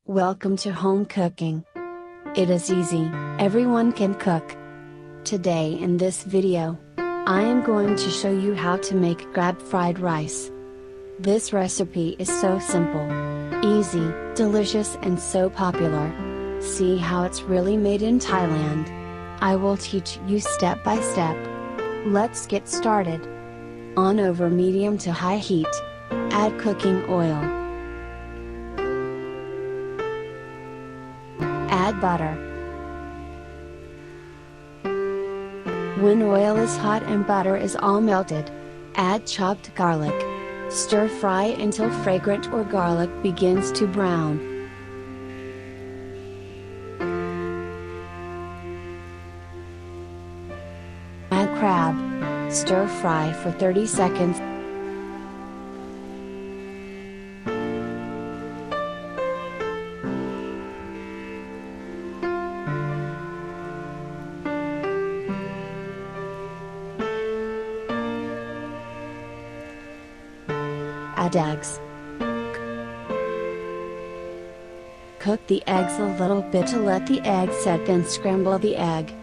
Welcome to home cooking. It is easy, everyone can cook. Today in this video, I am going to show you how to make crab fried rice. This recipe is so simple, easy, delicious and so popular. See how it's really made in Thailand. I will teach you step by step. Let's get started. On over medium to high heat. Add cooking oil. Add butter. When oil is hot and butter is all melted, add chopped garlic. Stir fry until fragrant or garlic begins to brown. Add crab. Stir fry for 30 seconds. Add eggs. Cook the eggs a little bit to let the egg set, then scramble the egg.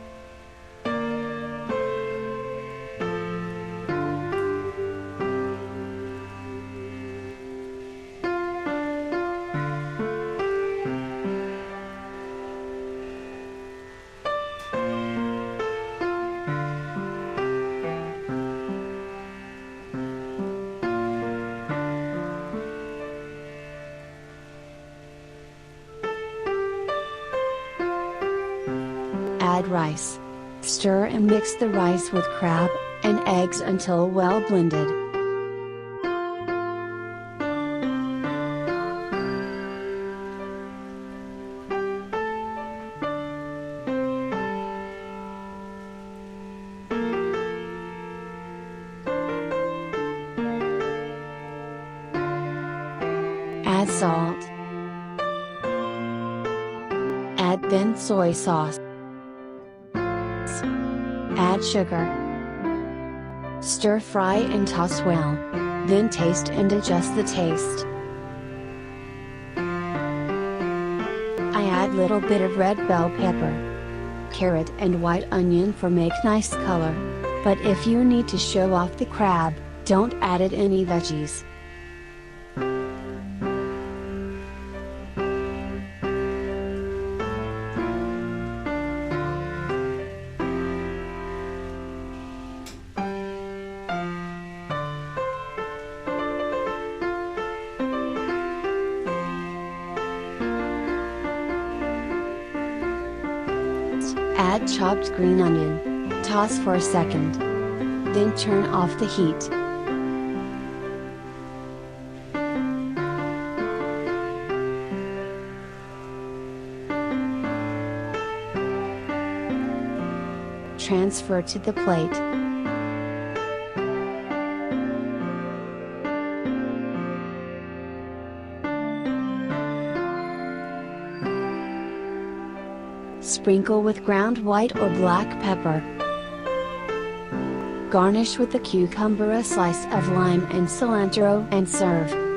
Add rice. Stir and mix the rice with crab and eggs until well blended. Add salt. Add thin soy sauce. Add sugar. Stir fry and toss well, then taste and adjust the taste. I add little bit of red bell pepper, carrot and white onion for make nice color, but if you need to show off the crab, don't add it any veggies. Add chopped green onion, toss for a second. Then turn off the heat. Transfer to the plate. Sprinkle with ground white or black pepper. Garnish with a cucumber, a slice of lime and cilantro and serve.